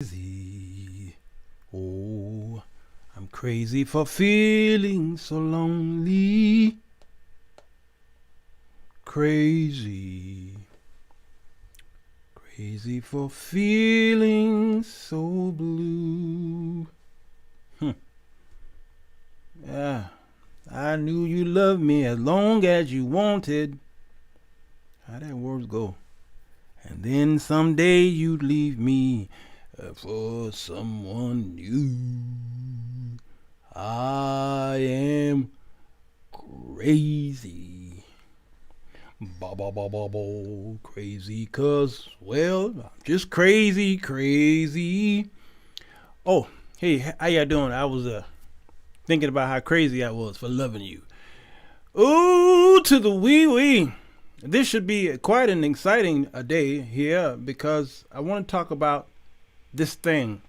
Crazy. Oh, I'm crazy for feeling so lonely. Crazy. Crazy for feeling so blue. Yeah, I knew you loved me as long as you wanted. How that words go? And then someday you'd leave me for someone new. I am crazy. Crazy cause, well, I'm just crazy. Oh, hey, how y'all doing? I was thinking about how crazy I was for loving you. Ooh, to the wee. This should be quite an exciting day here because I want to talk about this thing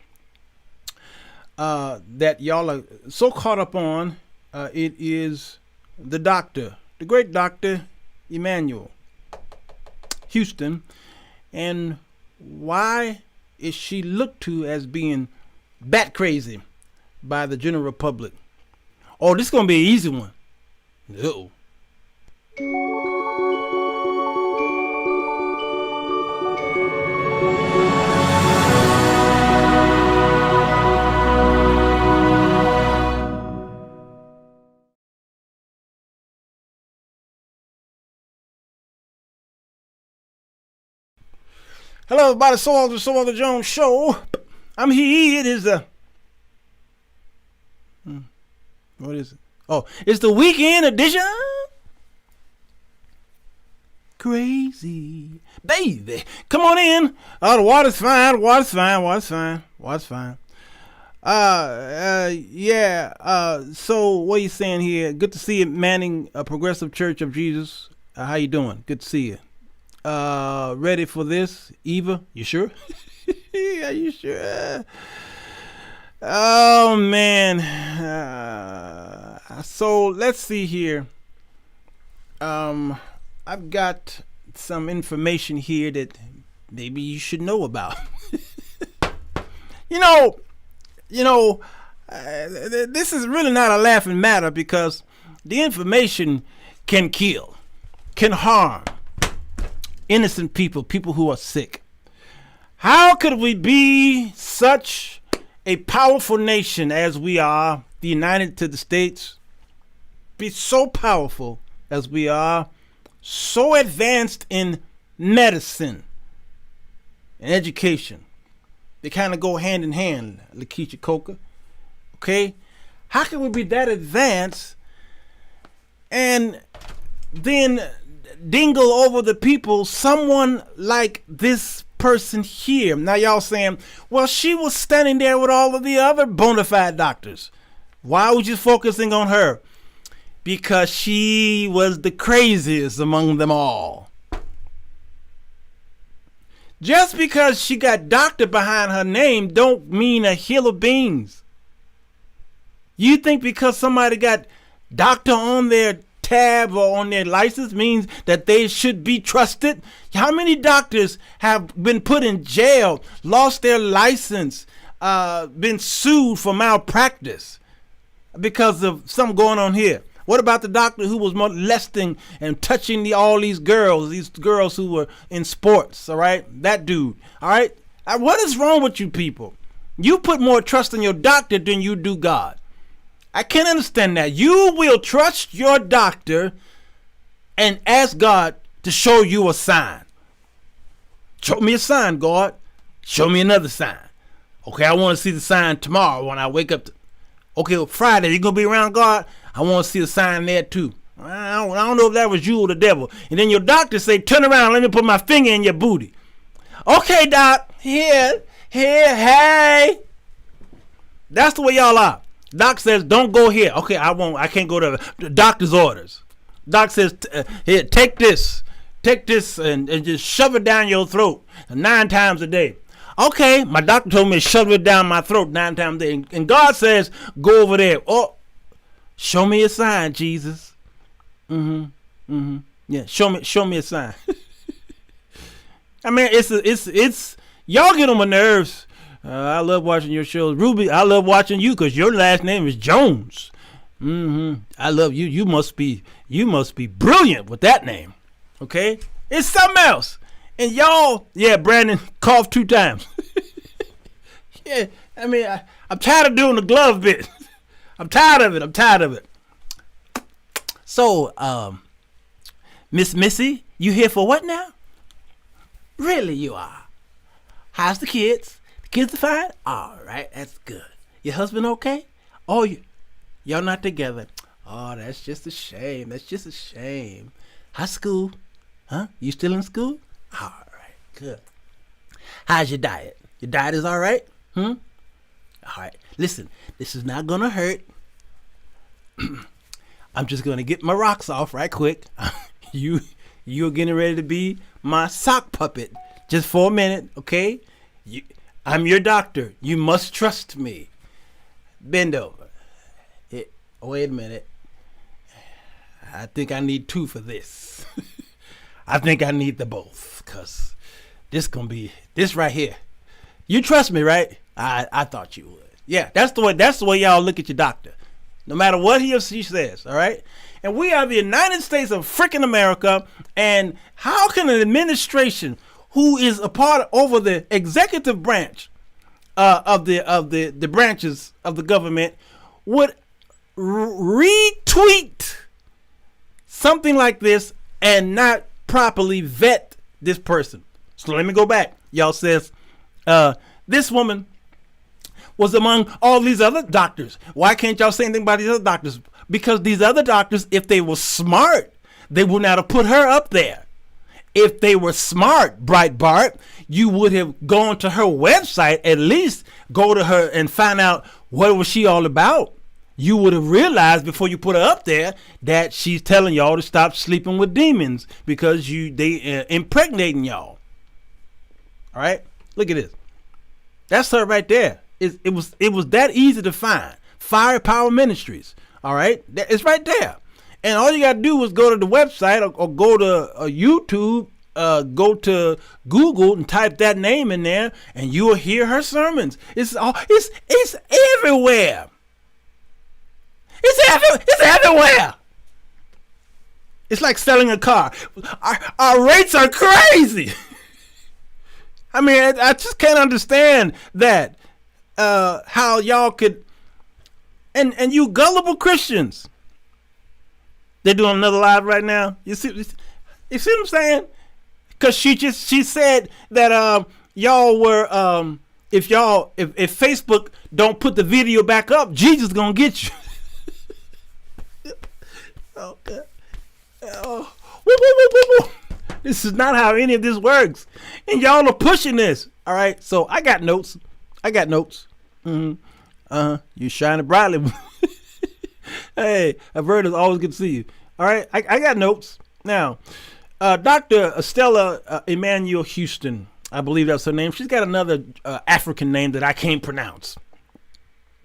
that y'all are so caught up on. It is the doctor, the great Dr. Immanuel Houston, and why is she looked to as being bat crazy by the general public? Oh, this is going to be an easy one. Uh-oh. Hello, everybody. Sirwalterj Jones show. I'm here. It is the what is it? Oh, it's the weekend edition. Crazy, baby. Come on in. Oh, the water's fine. Water's fine. Yeah. So what are you saying here? Good to see you, Manning, Progressive Church of Jesus. How you doing? Good to see you. Ready for this, Eva? You sure? Are you sure? Oh man. So let's see here. I've got some information here that maybe you should know about. This is really not a laughing matter because the information can kill, can harm innocent people who are sick. How could we be such a powerful nation as we are, the United States, be so powerful as we are, so advanced in medicine and education? They kind of go hand in hand, Lakeisha Coker. Okay? How can we be that advanced and then dingle over the people, someone like this person here? Now y'all saying, well, she was standing there with all of the other bona fide doctors. Why was you focusing on her? Because she was the craziest among them all. Just because she got doctor behind her name don't mean a hill of beans. You think because somebody got doctor on their tab or on their license means that they should be trusted? How many doctors have been put in jail, lost their license, been sued for malpractice because of something going on here? What about the doctor who was molesting and touching all these girls who were in sports? All right, that dude. All right, what is wrong with you people? You put more trust in your doctor than you do God. I can't understand that. You will trust your doctor and ask God to show you a sign. Show me a sign, God. Show me another sign. Okay, I want to see the sign tomorrow when I wake up. Okay, well, Friday, you going to be around, God? I want to see the sign there too. I don't know if that was you or the devil. And then your doctor say, turn around, let me put my finger in your booty. Okay, doc. Here, hey. That's the way y'all are. Doc says, don't go here. Okay, I can't go to the doctor's orders. Doc says, here, take this and just shove it down your throat 9 times a day. Okay, my doctor told me to shove it down my throat 9 times a day. And God says, go over there. Oh, show me a sign, Jesus. Yeah, show me a sign. I mean, it's y'all get on my nerves I love watching your shows. Ruby, I love watching you because your last name is Jones. I love you. You must be brilliant with that name. Okay? It's something else. And y'all, yeah, Brandon coughed 2 times. Yeah, I mean, I'm tired of doing the glove bit. I'm tired of it. So, Miss Missy, you here for what now? Really, you are. How's the kids? The kids are fine? All right, that's good. Your husband okay? Oh, y'all not together. Oh, that's just a shame. How's school? Huh? You still in school? All right, good. How's your diet? Your diet is all right? All right. Listen, this is not going to hurt. I'm just going to get my rocks off right quick. You're getting ready to be my sock puppet just for a minute, okay? I'm your doctor. You must trust me. Bend over. Wait a minute. I think I need 2 for this. I think I need the both, because this right here. You trust me, right? I thought you would. Yeah, that's the way y'all look at your doctor. No matter what he or she says, all right? And we are the United States of freaking America, and how can an administration who is a part over the executive branch of the branches of the government would retweet something like this and not properly vet this person? So let me go back. Y'all says this woman was among all these other doctors. Why can't y'all say anything about these other doctors? Because these other doctors, if they were smart, they would not have put her up there. If they were smart, Breitbart, you would have gone to her website, at least go to her and find out what was she all about. You would have realized before you put her up there that she's telling y'all to stop sleeping with demons because they impregnating y'all. All right, look at this. That's her right there. It was that easy to find. Firepower Ministries. All right, it's right there. And all you gotta do is go to the website or go to YouTube, go to Google and type that name in there, and you will hear her sermons. It's everywhere. It's everywhere. It's like selling a car. Our rates are crazy. I mean, I just can't understand that. How y'all could, and you gullible Christians. They're doing another live right now. You see what I'm saying? Because she said that y'all were if Facebook don't put the video back up, Jesus gonna get you. Okay. This is not how any of this works, and y'all are pushing this. All right, so I got notes. You shining brightly. Hey, Alberta's always good to see you. All right, I got notes. Now, Dr. Stella Immanuel Houston, I believe that's her name. She's got another African name that I can't pronounce.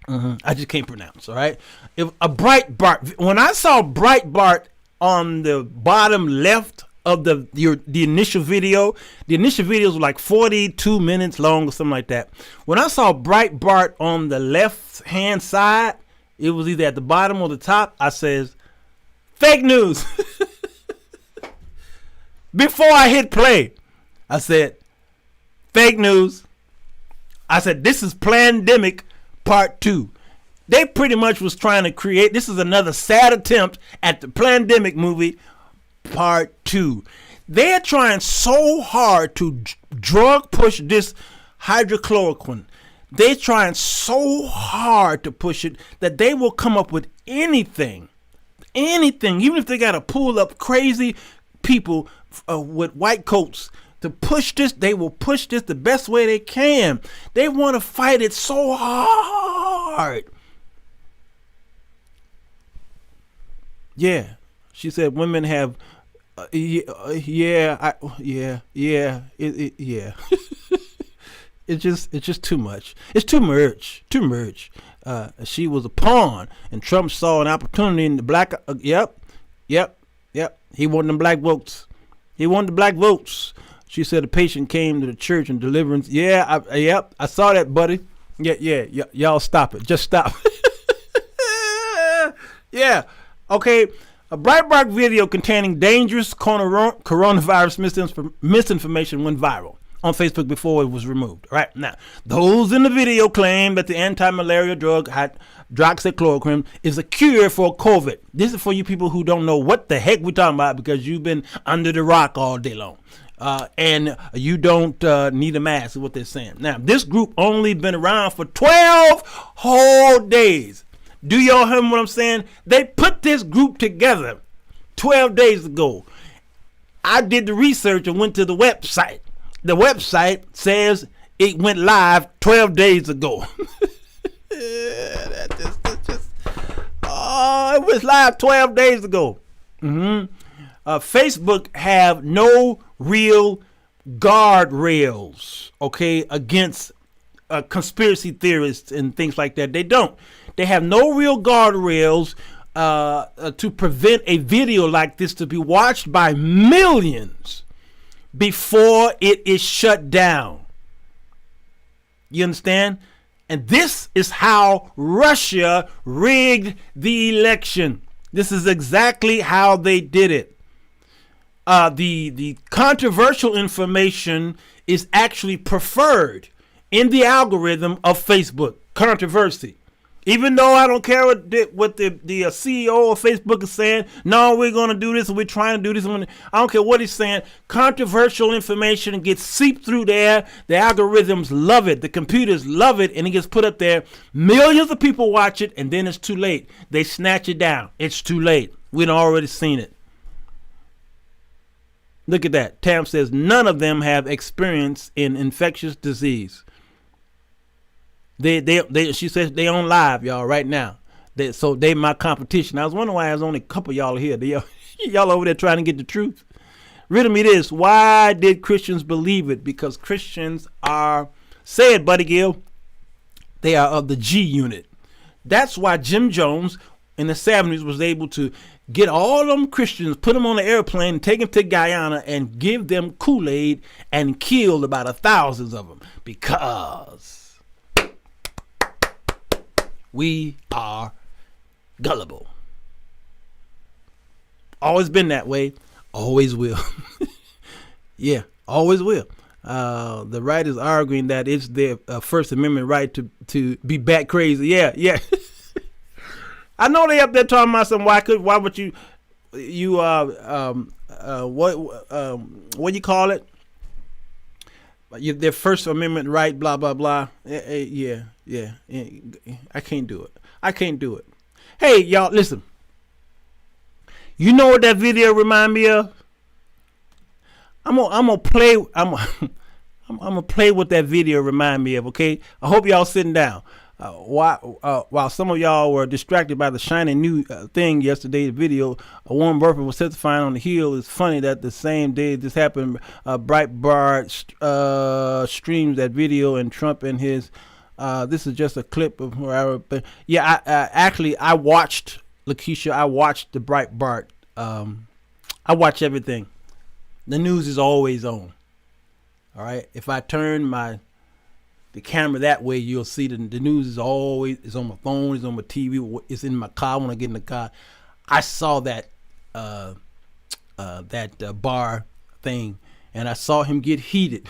I just can't pronounce, all right? A Breitbart. When I saw Breitbart on the bottom left of the initial video, the initial videos were like 42 minutes long or something like that. When I saw Breitbart on the left hand side, it was either at the bottom or the top. I says, fake news. Before I hit play, I said, fake news. I said, this is Plandemic Part 2. They pretty much was trying to create, this is another sad attempt at the Plandemic movie Part 2. They're trying so hard to drug push this hydroxychloroquine. They're trying so hard to push it that they will come up with anything, even if they got to pull up crazy people with white coats to push this. They will push this the best way they can. They want to fight it so hard. Yeah, she said women have. Yeah. It's just too much. It's too much. She was a pawn, and Trump saw an opportunity in the black. Yep. He wanted them black votes. She said a patient came to the church and deliverance. Yeah, I saw that, buddy. Yeah, y'all stop it. Just stop. Yeah, okay. A Breitbart video containing dangerous coronavirus misinformation went viral on Facebook before it was removed. All right, now, those in the video claim that the anti-malaria drug hydroxychloroquine is a cure for COVID. This is for you people who don't know what the heck we're talking about because you've been under the rock all day long. And you don't need a mask is what they're saying. Now, this group only been around for 12 whole days. Do y'all hear what I'm saying? They put this group together 12 days ago. I did the research and went to the website. The website says it went live 12 days ago. It was live 12 days ago. Facebook have no real guardrails, okay, against conspiracy theorists and things like that. They don't. They have no real guardrails to prevent a video like this to be watched by millions before it is shut down. You understand? And this is how Russia rigged the election. This is exactly how they did it. The controversial information is actually preferred in the algorithm of Facebook. Controversy. Even though I don't care what the CEO of Facebook is saying, no, we're going to do this, and we're trying to do this. I don't care what he's saying. Controversial information gets seeped through there. The algorithms love it. The computers love it, and it gets put up there. Millions of people watch it, and then it's too late. They snatch it down. It's too late. We'd already seen it. Look at that. Tam says none of them have experience in infectious disease. She says they on live, y'all, right now. So they my competition. I was wondering why there's only a couple of y'all here. Y'all over there trying to get the truth. Riddle me this. Why did Christians believe it? Because Christians are, say it, Buddy Gill, they are of the G unit. That's why Jim Jones in the 70s was able to get all them Christians, put them on an airplane, take them to Guyana, and give them Kool-Aid and killed about 1,000 of them. Because we are gullible. Always been that way. Always will. Yeah, always will. The right is arguing that it's their First Amendment right to be bat crazy. Yeah. I know they up there talking about something. Why would you what you call it? Their First Amendment right, blah blah blah. Yeah. I can't do it. Hey, y'all, listen. You know what that video remind me of? I'm gonna play what that video remind me of. Okay, I hope y'all sitting down. While some of y'all were distracted by the shiny new thing yesterday, the video, a woman worker was testifying on the Hill. It's funny that the same day this happened, Breitbart streams that video, and Trump and his. This is just a clip of where I watched, Lakeisha. I watched the Breitbart. I watch everything. The news is always on. All right. If I turn the camera that way, you'll see the news is always on my phone, it's on my TV, it's in my car when I get in the car. I saw that bar thing, and I saw him get heated,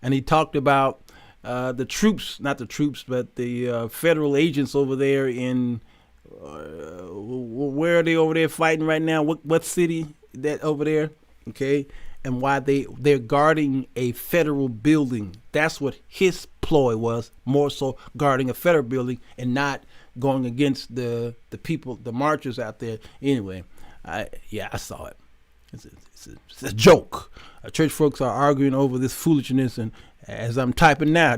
and he talked about the troops, not the troops, but the federal agents over there in where are they over there fighting right now? What city that over there? Okay. And why they're guarding a federal building. That's what his ploy was, more so guarding a federal building and not going against the people, the marchers out there. Anyway, I saw it. It's a joke. Church folks are arguing over this foolishness, and as I'm typing now,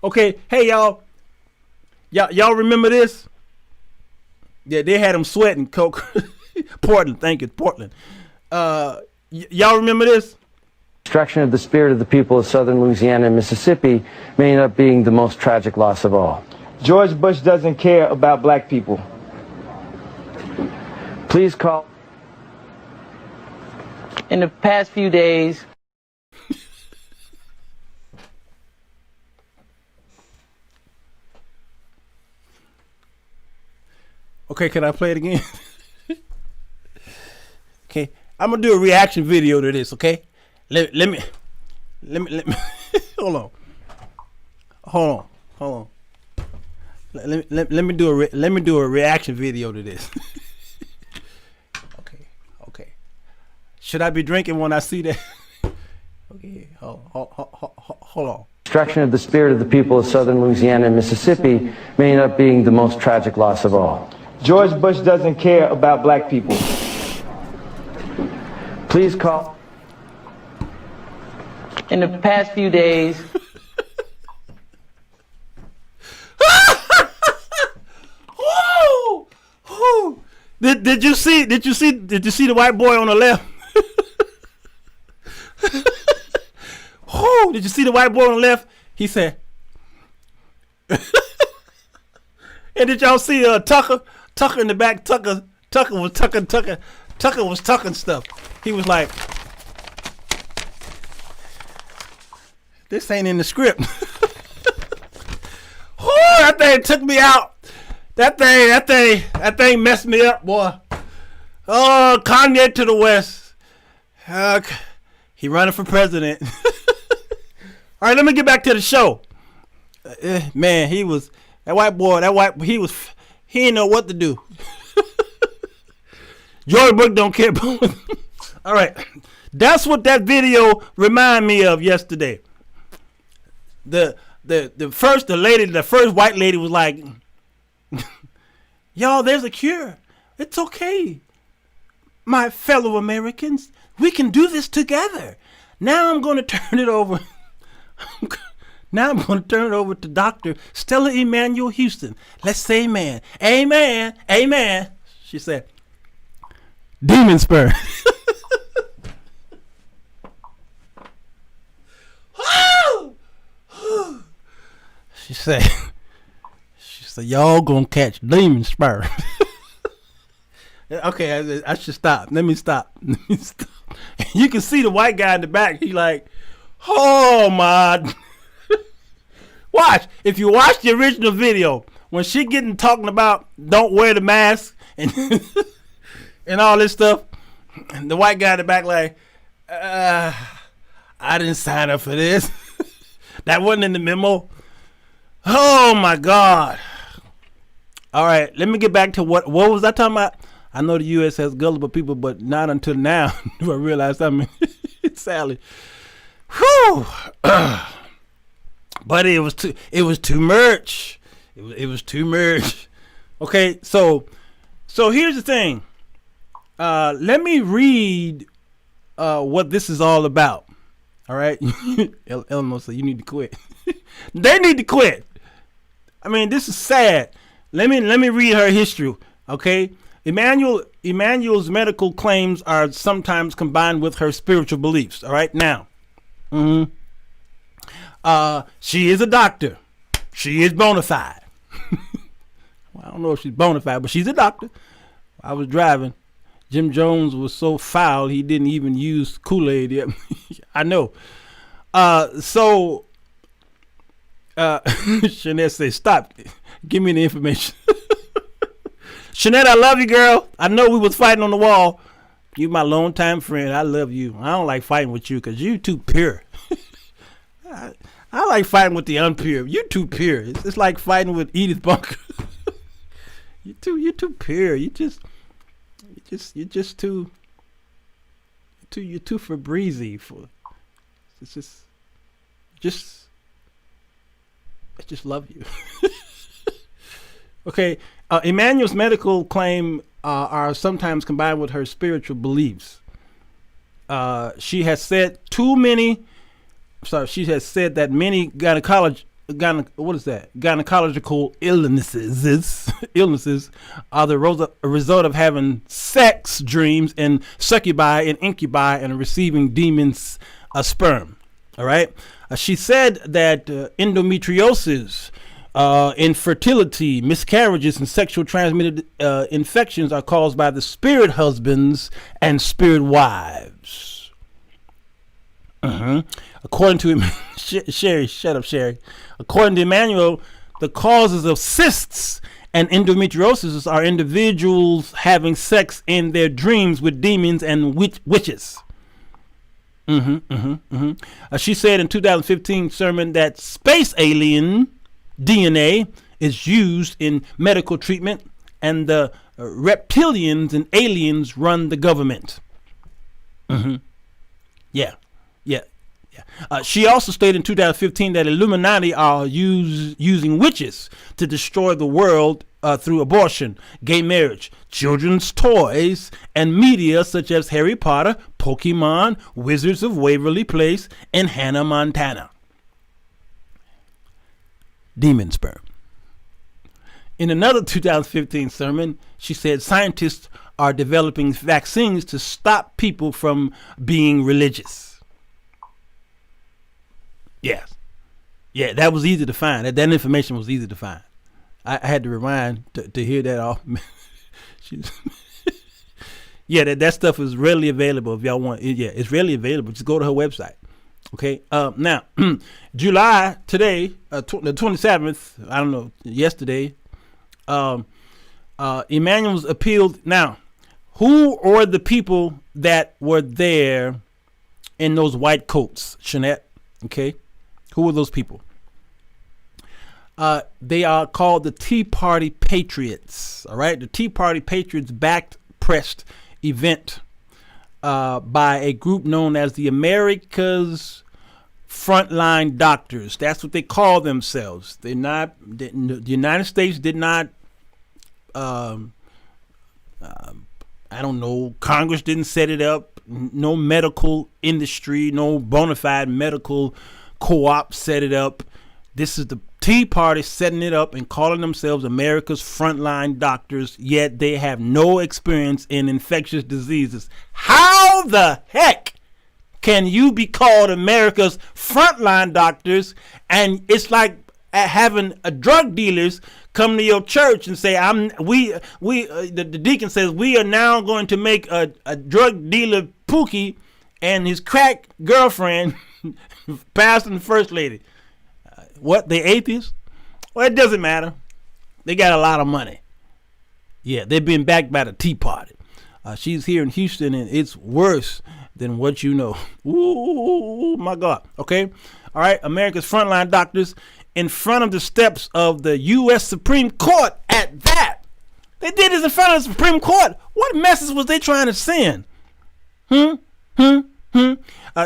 okay, hey y'all remember this? Yeah, they had them sweating coke. Portland, thank you, Portland. Y'all remember this? Destruction of the spirit of the people of southern Louisiana and Mississippi may end up being the most tragic loss of all. George Bush doesn't care about black people. Please call. In the past few days, Okay, can I play it again? Okay, I'm gonna do a reaction video to this. Okay, let me hold on. Let me do a reaction video to this. Okay. Should I be drinking when I see that? Okay, hold on. destruction of the spirit of the people of southern Louisiana and Mississippi may end up being the most tragic loss of all. George Bush doesn't care about black people. Please call. In the past few days, Did you see the white boy on the left? Did you see the white boy on the left? He said. And did y'all see Tucker in the back? Tucker was tucking stuff. He was like, this ain't in the script. That thing took me out. That thing messed me up, boy. Oh, Kanye to the West. He running for president. All right, let me get back to the show. Man, he didn't know what to do. George Bush don't care about him. All right, that's what that video remind me of yesterday. The first white lady was like, y'all, there's a cure. It's okay. My fellow Americans, we can do this together. Now I'm going to turn it over. To Dr. Stella Immanuel Houston. Let's say amen. Amen. Amen. She said, demon sperm. She said, y'all gonna catch demon sperm. Okay, I should stop. Let me stop. You can see the white guy in the back. He like, oh my. Watch. If you watch the original video, when she talking about don't wear the mask and and all this stuff, and the white guy in the back like, I didn't sign up for this. That wasn't in the memo. Oh my God. All right, let me get back to what was I talking about? I know the U.S. has gullible people, but not until now do I realize something. Sally. Whew. But it was too much. It was too much. Okay, so here's the thing. Let me read what this is all about. All right, Eleanor said you need to quit. They need to quit. I mean, this is sad. Let me read her history. Okay, Emmanuel's medical claims are sometimes combined with her spiritual beliefs. All right, now. She is a doctor. She is bona fide. Well, I don't know if she's bona fide, but she's a doctor. I was driving. Jim Jones was so foul he didn't even use Kool-Aid yet. I know. Shanette said, stop. Give me the information. Shanette, I love you, girl. I know we was fighting on the wall. You my longtime friend. I love you. I don't like fighting with you because you too pure. I like fighting with the unpure. You too pure. It's like fighting with Edith Bunker. you too pure. You're too Febreze for. I just love you. Okay, Emmanuel's medical claim are sometimes combined with her spiritual beliefs. She has said that many gynecological illnesses are the result of having sex dreams and succubi and incubi and receiving demons' sperm. All right. She said that endometriosis, infertility, miscarriages, and sexual transmitted infections are caused by the spirit husbands and spirit wives. According to Sherry, shut up, Sherry. According to Immanuel, the causes of cysts and endometriosis are individuals having sex in their dreams with demons and witches. She said in 2015 sermon that space alien DNA is used in medical treatment, and the reptilians and aliens run the government. Yeah. She also stated in 2015 that Illuminati are using witches to destroy the world through abortion, gay marriage, children's toys, and media such as Harry Potter, Pokemon, Wizards of Waverly Place, and Hannah Montana. Demon sperm. In another 2015 sermon, she said scientists are developing vaccines to stop people from being religious. Yes. Yeah, that was easy to find. That information was easy to find. I had to rewind to hear that all. Yeah, that stuff is readily available if y'all want. Yeah, it's readily available. Just go to her website. Okay. Now, July today, the 27th. I don't know. Yesterday, Immanuel's appealed. Now, who are the people that were there in those white coats, Shanette? Okay. Who are those people? They are called the Tea Party Patriots. All right. The Tea Party Patriots backed pressed event by a group known as the America's Frontline Doctors. That's what they call themselves. The United States did not, I don't know, Congress didn't set it up. No medical industry, no bona fide medical co-op set it up. This is the Tea Party setting it up and calling themselves America's Frontline Doctors, yet they have no experience in infectious diseases. How the heck can you be called America's Frontline Doctors? And it's like having drug dealers come to your church and say, the deacon says, we are now going to make a drug dealer Pookie and his crack girlfriend pastor and first lady. What, they atheists? Well, it doesn't matter. They got a lot of money. Yeah, they're being backed by the Tea Party. She's here in Houston, and it's worse than what you know. Ooh, my God. Okay. All right. America's Frontline Doctors in front of the steps of the U.S. Supreme Court at that. They did this in front of the Supreme Court. What message was they trying to send?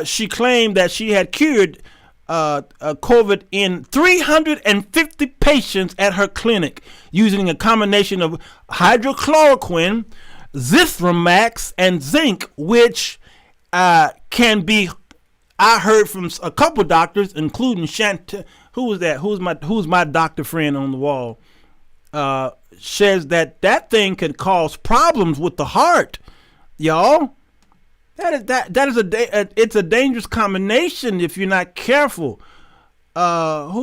She claimed that she had cured COVID in 350 patients at her clinic using a combination of hydroxychloroquine, zithromax, and zinc, which can be. I heard from a couple doctors, including who was that? Who's my doctor friend on the wall? Says that thing can cause problems with the heart, y'all. It's a dangerous combination if you're not careful. Who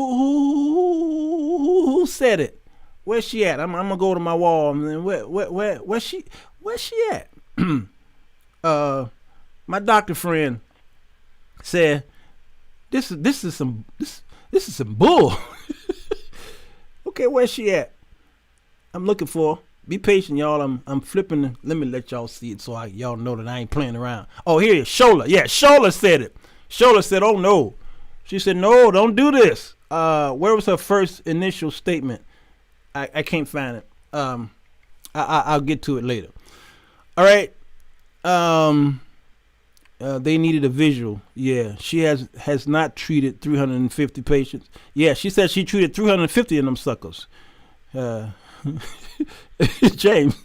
said it? Where's she at? I'm gonna go to my wall. Where's she at? My doctor friend said this is some bull. Okay, where's she at? I'm looking for her. Be patient, y'all. I'm flipping. Let me let y'all see it so y'all know that I ain't playing around. Oh, here it is. Shola. Yeah, Shola said it. Shola said, oh, no. She said, no, don't do this. Where was her first initial statement? I can't find it. I'll get to it later. All right. They needed a visual. Yeah, she has not treated 350 patients. Yeah, she said she treated 350 of them suckers. James,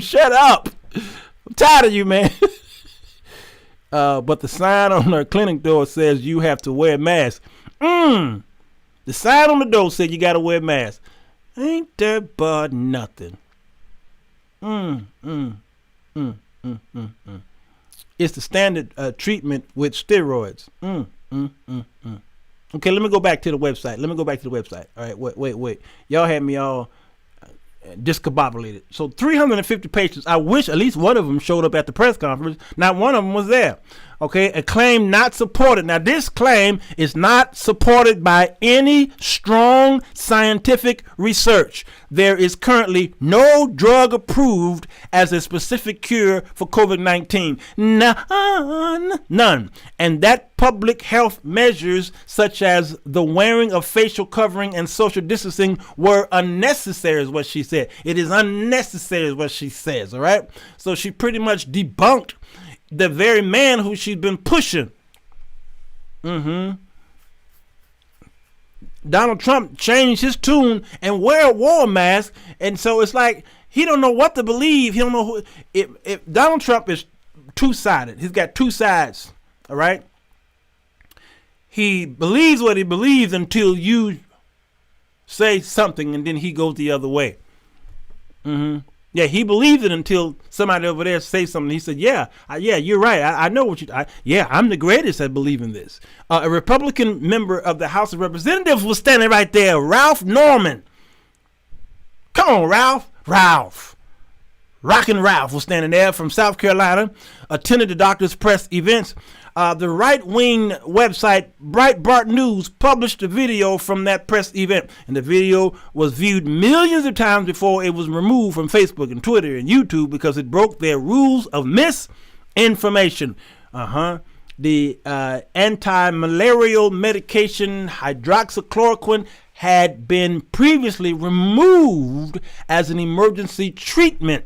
shut up. I'm tired of you, man. But the sign on her clinic door says you have to wear a mask. The sign on the door said you got to wear a mask. Ain't that but nothing. It's the standard treatment with steroids. Okay, let me go back to the website. All right, wait. Y'all had me all discombobulated. So 350 patients. I wish at least one of them showed up at the press conference. Not one of them was there. Okay, a claim not supported. Now, this claim is not supported by any strong scientific research. There is currently no drug approved as a specific cure for COVID-19. None. And that public health measures such as the wearing of facial covering and social distancing were unnecessary, is what she said. It is unnecessary, is what she says, all right? So she pretty much debunked the very man who she's been pushing. Donald Trump changed his tune and wear a war mask, and so it's like he don't know what to believe. He don't know who. If Donald Trump is two-sided, he's got two sides. All right. He believes what he believes until you say something, and then he goes the other way. Yeah, he believes it until somebody over there says something. He said, yeah, you're right. I know what you, I'm the greatest at believing this. A Republican member of the House of Representatives was standing right there, Ralph Norman. Come on, Ralph. Rockin' Ralph was standing there from South Carolina, attended the doctor's press events. The right-wing website Breitbart News published a video from that press event, and the video was viewed millions of times before it was removed from Facebook and Twitter and YouTube because it broke their rules of misinformation. The anti-malarial medication hydroxychloroquine had been previously removed as an emergency treatment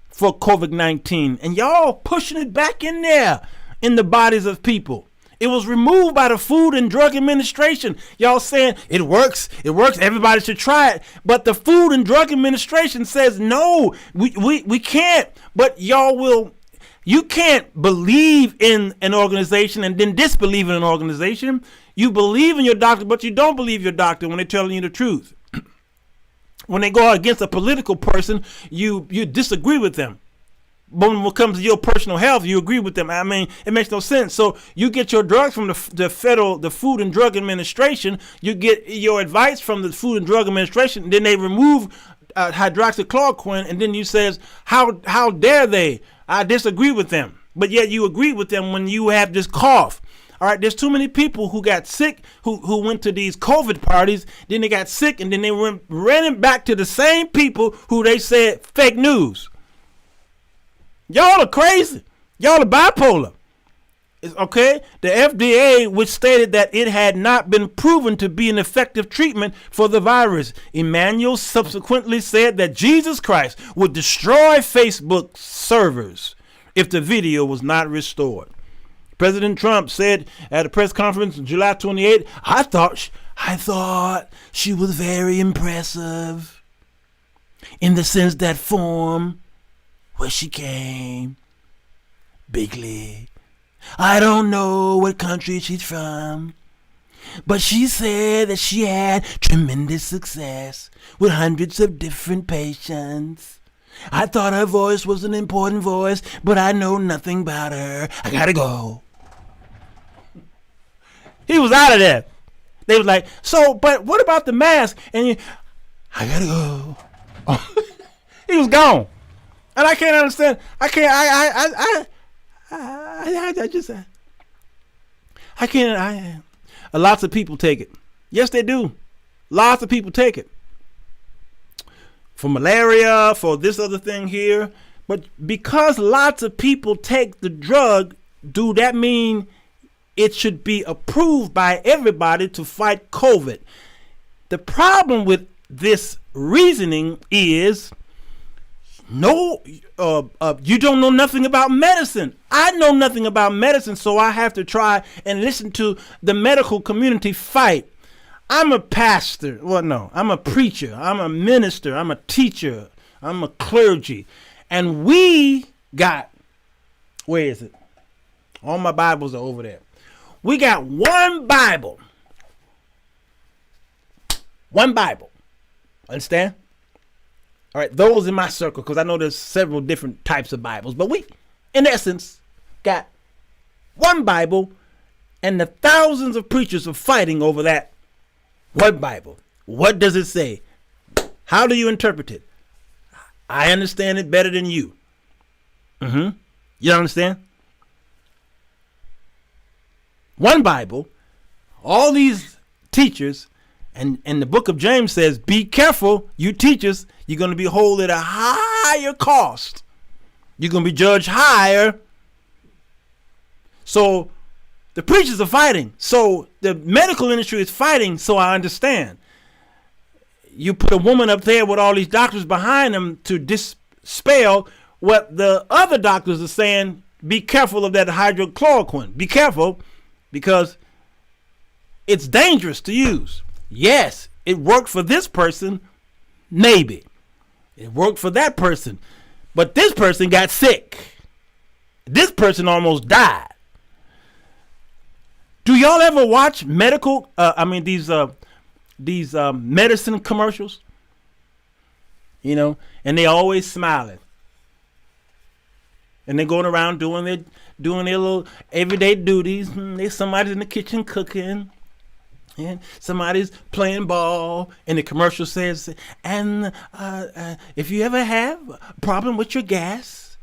for COVID-19, and y'all pushing it back in there in the bodies of people. It was removed by the Food and Drug Administration. Y'all saying it works, everybody should try it. But the Food and Drug Administration says no, we can't. But you can't believe in an organization and then disbelieve in an organization. You believe in your doctor, but you don't believe your doctor when they're telling you the truth. When they go against a political person, you disagree with them. But when it comes to your personal health, you agree with them. I mean, it makes no sense. So you get your drugs from the Food and Drug Administration. You get your advice from the Food and Drug Administration. Then they remove hydroxychloroquine, and then you says, how dare they? I disagree with them. But yet you agree with them when you have this cough. All right, there's too many people who got sick, who went to these COVID parties, then they got sick, and then they ran back to the same people who they said fake news. Y'all are crazy. Y'all are bipolar. Okay? The FDA, which stated that it had not been proven to be an effective treatment for the virus. Immanuel subsequently said that Jesus Christ would destroy Facebook servers if the video was not restored. President Trump said at a press conference on July 28, I thought she was very impressive in the sense that form where she came, bigly. I don't know what country she's from, but she said that she had tremendous success with hundreds of different patients. I thought her voice was an important voice, but I know nothing about her. I gotta go. He was out of there. They was like, so, but what about the mask? And I gotta go. He was gone. And I can't understand. I can't. Lots of people take it. Yes, they do. Lots of people take it. For malaria, for this other thing here. But because lots of people take the drug, do that mean it should be approved by everybody to fight COVID? The problem with this reasoning is you don't know nothing about medicine. I know nothing about medicine, so I have to try and listen to the medical community fight. I'm a pastor. Well, no, I'm a preacher. I'm a minister. I'm a teacher. I'm a clergy. And we got, where is it? All my Bibles are over there. We got one Bible. One Bible. Understand? All right, those in my circle, because I know there's several different types of Bibles, but we, in essence, got one Bible, and the thousands of preachers are fighting over that one Bible. What does it say? How do you interpret it? I understand it better than you. You understand? one Bible, all these teachers, and the book of James says, be careful, you teachers, you're going to be held at a higher cost. You're going to be judged higher. So the preachers are fighting. So the medical industry is fighting, so I understand. You put a woman up there with all these doctors behind them to dispel what the other doctors are saying. Be careful of that hydroxychloroquine. Be careful, because it's dangerous to use. Yes, it worked for this person. Maybe. It worked for that person. But this person got sick. This person almost died. Do y'all ever watch medical, these medicine commercials? You know, and they always smiling. And they're going around doing their little everyday duties. There's somebody in the kitchen cooking. And somebody's playing ball. And the commercial says, and if you ever have a problem with your gas,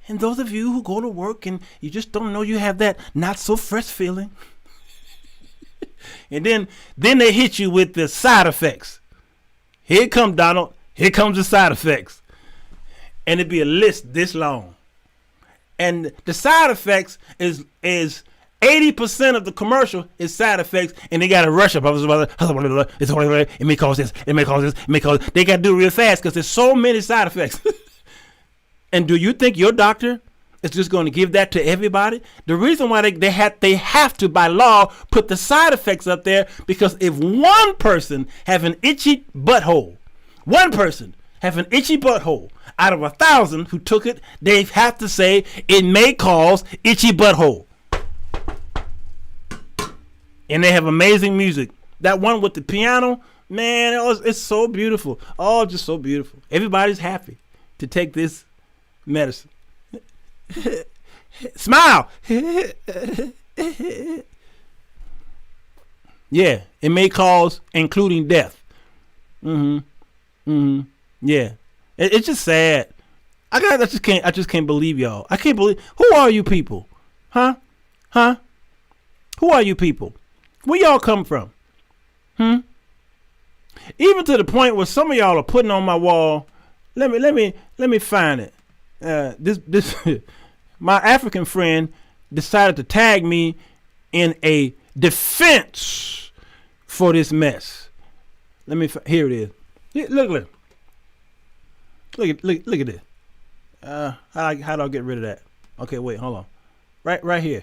and those of you who go to work and you just don't know you have that not so fresh feeling. And then they hit you with the side effects. Here comes Donald. Here comes the side effects. And it'd be a list this long. And the side effects is 80% of the commercial is side effects, and they got to rush up. It may cause this. It may cause this. It may cause. They got to do it real fast because there's so many side effects. And do you think your doctor is just going to give that to everybody? The reason why they have to by law put the side effects up there, because if one person have an itchy butthole, out of 1,000 who took it, they have to say it may cause itchy butthole. And they have amazing music. That one with the piano, man, it's so beautiful. Oh, just so beautiful. Everybody's happy to take this medicine. Smile. Yeah, it may cause including death. Yeah. It's just sad. I just can't believe y'all. I can't believe. Who are you people? Huh? Who are you people? Where y'all come from? Even to the point where some of y'all are putting on my wall. Let me find it. This my African friend decided to tag me in a defense for this mess. Here it is. Look at this. How do I get rid of that? Okay, wait, hold on. Right here.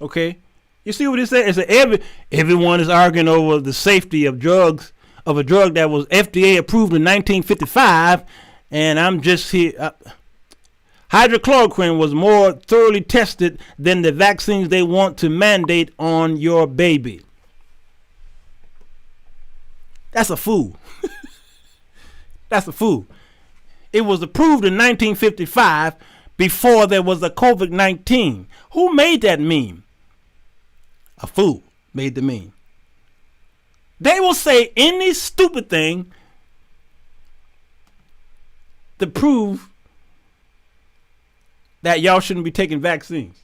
Okay, you see what it says? It's everyone is arguing over the safety of drugs, of a drug that was FDA approved in 1955, and I'm just here. Hydroxychloroquine was more thoroughly tested than the vaccines they want to mandate on your baby. That's a fool. That's a fool. It was approved in 1955 before there was a COVID-19. Who made that meme? A fool made the meme. They will say any stupid thing to prove that y'all shouldn't be taking vaccines.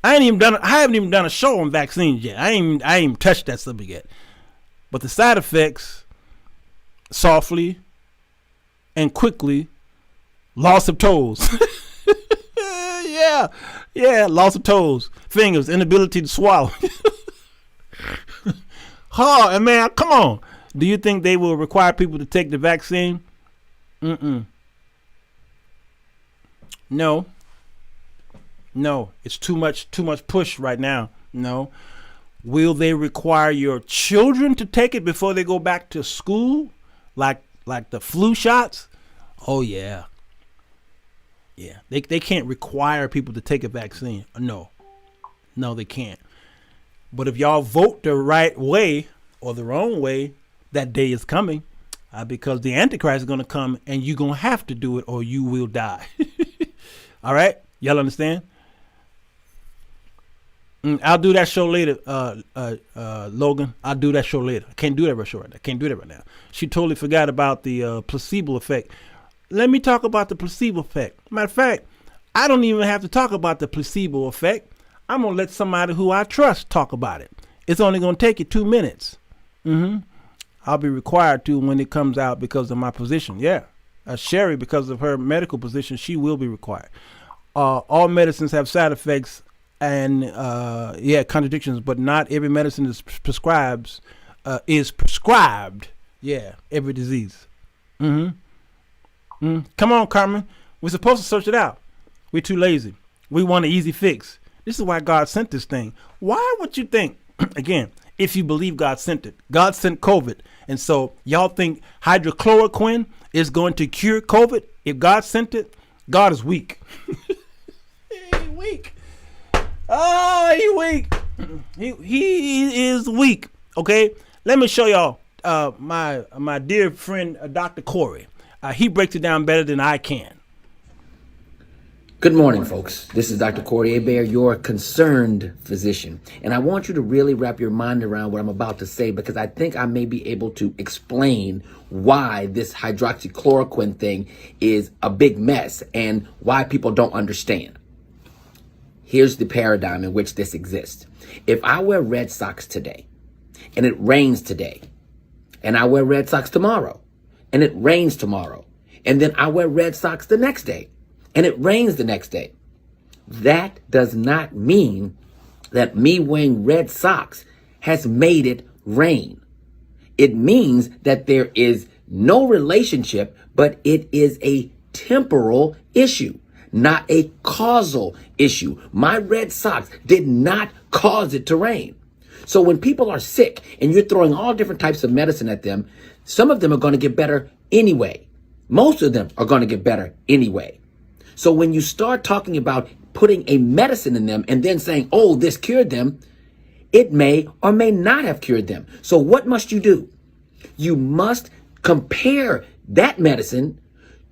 I haven't even done a show on vaccines yet. I ain't even touched that subject yet. But the side effects, softly and quickly, loss of toes. Yeah, loss of toes, fingers, inability to swallow. Oh, and man, come on. Do you think they will require people to take the vaccine? No, it's too much push right now. No. Will they require your children to take it before they go back to school? Like the flu shots? Oh yeah. Yeah. They can't require people to take a vaccine. No, they can't. But if y'all vote the right way or the wrong way, that day is coming. Because the Antichrist is going to come and you're going to have to do it or you will die. All right? Y'all understand? I'll do that show later, Logan. I'll do that show later. I can't do that right now. She totally forgot about the placebo effect. Let me talk about the placebo effect. Matter of fact, I don't even have to talk about the placebo effect. I'm going to let somebody who I trust talk about it. It's only going to take you 2 minutes. I'll be required to when it comes out because of my position. Yeah. Sherry, because of her medical position, she will be required. All medicines have side effects and, contradictions, but not every medicine is prescribed. Yeah, every disease. Come on, Carmen. We're supposed to search it out. We're too lazy. We want an easy fix. This is why God sent this thing. Why would you think, again, if you believe God sent it? God sent COVID. And so y'all think hydroxychloroquine is going to cure COVID? If God sent it, God is weak. He weak. Oh, he weak. He is weak. Okay, let me show y'all my dear friend, Dr. Corey. He breaks it down better than I can. Good morning, folks. This is Dr. Corey Hebert, your concerned physician. And I want you to really wrap your mind around what I'm about to say, because I think I may be able to explain why this hydroxychloroquine thing is a big mess and why people don't understand. Here's the paradigm in which this exists. If I wear red socks today and it rains today, and I wear red socks tomorrow and it rains tomorrow, and then I wear red socks the next day and it rains the next day, that does not mean that me wearing red socks has made it rain. It means that there is no relationship, but it is a temporal issue, not a causal issue. My red socks did not cause it to rain. So when people are sick and you're throwing all different types of medicine at them, some of them are going to get better anyway. Most of them are going to get better anyway. So when you start talking about putting a medicine in them and then saying, oh, this cured them, it may or may not have cured them. So what must you do? You must compare that medicine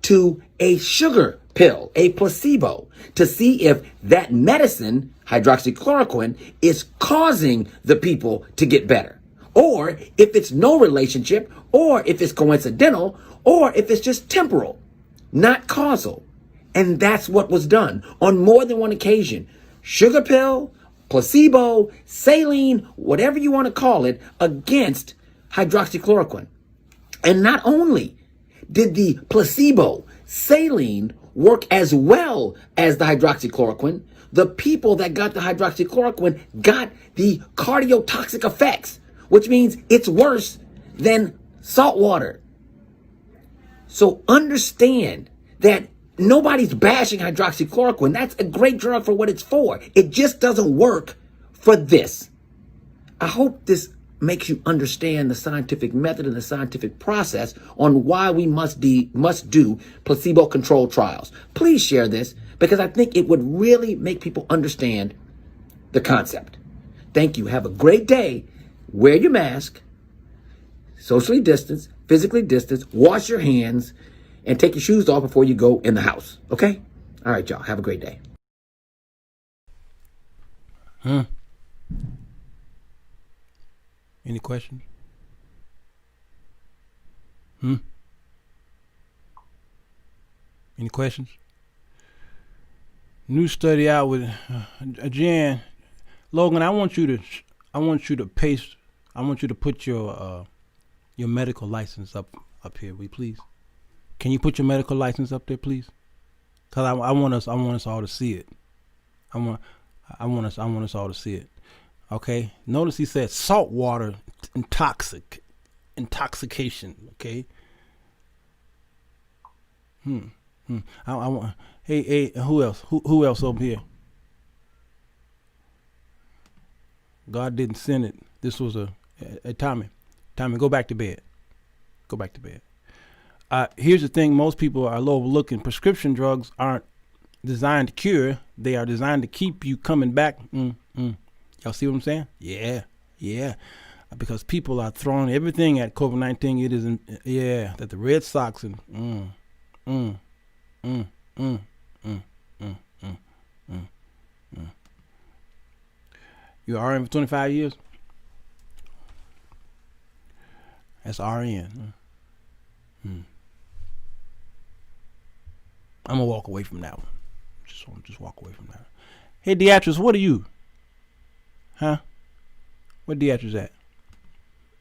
to a sugar pill, a placebo, to see if that medicine, hydroxychloroquine, is causing the people to get better. Or if it's no relationship, or if it's coincidental, or if it's just temporal, not causal. And that's what was done on more than one occasion. Sugar pill, placebo, saline, whatever you want to call it, against hydroxychloroquine. And not only did the placebo, saline, work as well as the hydroxychloroquine, the people that got the hydroxychloroquine got the cardiotoxic effects, which means it's worse than salt water. So understand that nobody's bashing hydroxychloroquine. That's a great drug for what it's for. It just doesn't work for this. I hope this makes you understand the scientific method and the scientific process on why we must do placebo-controlled trials. Please share this, because I think it would really make people understand the concept. Thank you. Have a great day. Wear your mask, socially distance, physically distance, wash your hands, and take your shoes off before you go in the house. Okay? All right, y'all. Have a great day. Any questions? Any questions? New study out with Jan. Logan, I want you to put your medical license up here, will you please? Can you put your medical license up there, please? Cause I want us all to see it. I want us all to see it. Okay. Notice he said saltwater intoxication. Okay. I want. Hey, who else? Who else over here? God didn't send it. This was a Tommy. Tommy, go back to bed. Go back to bed. Here's the thing. Most people are overlooking. Prescription drugs aren't designed to cure. They are designed to keep you coming back. Y'all see what I'm saying? Yeah. Because people are throwing everything at COVID-19. It isn't. Yeah, that the Red Sox and You RN for 25 years? That's RN. I'm gonna walk away from that one. Just walk away from that. Hey, Deatrice, what are you? Huh? Where Deatrice at?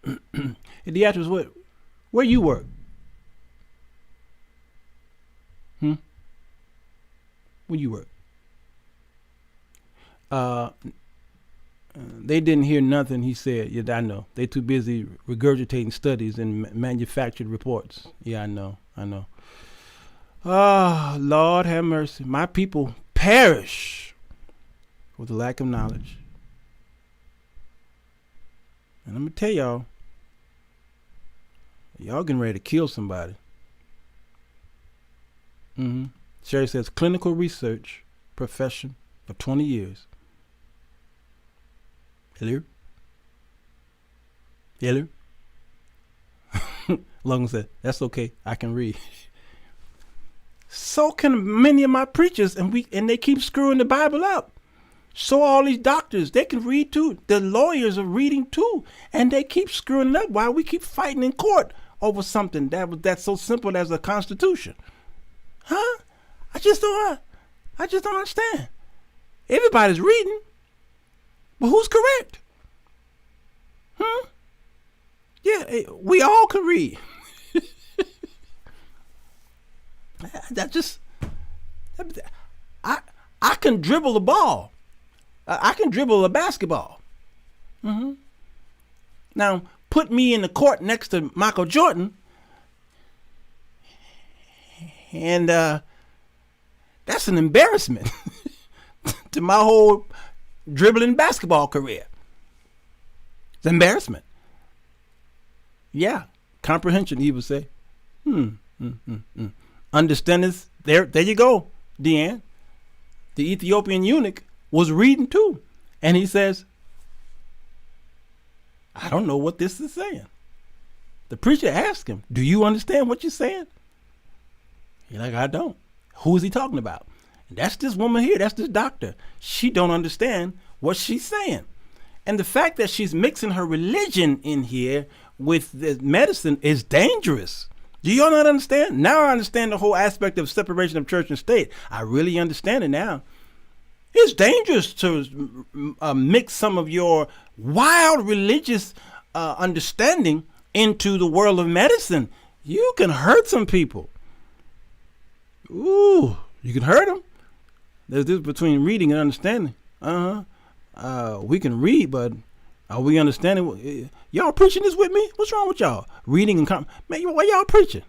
Hey, Deatrice, where you work? Where you work? They didn't hear nothing he said. Yeah, I know. They too busy regurgitating studies and manufactured reports. Yeah, I know. Oh, Lord have mercy. My people perish for the lack of knowledge. And I'm going to tell y'all getting ready to kill somebody. Sherry says, clinical research profession for 20 years. Hello? Logan said, that's okay. I can read. So can many of my preachers, and they keep screwing the Bible up. So all these doctors, they can read too. The lawyers are reading too, and they keep screwing it up while we keep fighting in court over something that's so simple as a constitution. Huh? I just don't understand. Everybody's reading, but who's correct? Yeah, we all can read. I can dribble a ball. I can dribble a basketball. Now, put me in the court next to Michael Jordan, and that's an embarrassment to my whole dribbling basketball career. It's embarrassment. Yeah, comprehension, he would say. Understandeth, there you go, Deanne. The Ethiopian eunuch was reading too. And he says, I don't know what this is saying. The preacher asked him, do you understand what you're saying? He's like, I don't. Who is he talking about? And that's this woman here. That's this doctor. She don't understand what she's saying. And the fact that she's mixing her religion in here with the medicine is dangerous. Do y'all not understand? Now I understand the whole aspect of separation of church and state. I really understand it now. It's dangerous to mix some of your wild religious understanding into the world of medicine. You can hurt some people. Ooh, you can hurt them. There's this between reading and understanding. We can read, but are we understanding? Y'all preaching this with me? What's wrong with y'all? Reading and man, why y'all preaching?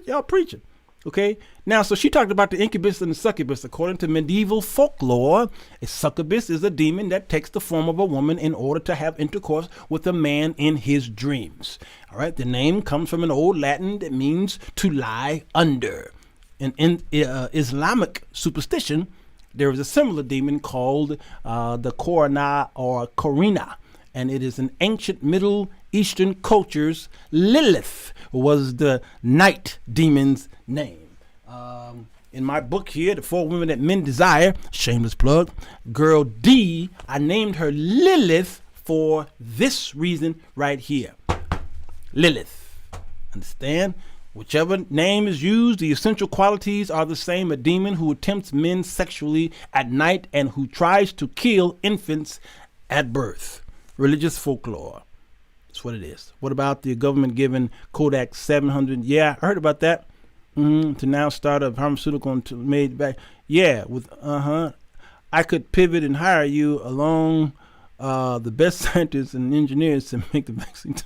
y'all preaching. Okay. Now, so she talked about the incubus and the succubus. According to medieval folklore, a succubus is a demon that takes the form of a woman in order to have intercourse with a man in his dreams. All right. The name comes from an old Latin that means to lie under. And in Islamic superstition, there is a similar demon called the Korana or Korina, and it is an ancient Middle Eastern cultures. Lilith was the night demon's name. In my book here, The 4 Women That Men Desire, shameless plug, Girl D, I named her Lilith for this reason right here. Lilith. Understand? Whichever name is used, the essential qualities are the same. A demon who attempts men sexually at night and who tries to kill infants at birth. Religious folklore. That's what it is. What about the government giving Kodak 700? Yeah, I heard about that. To now start a pharmaceutical and made back. Yeah, with I could pivot and hire you along the best scientists and engineers to make the vaccine.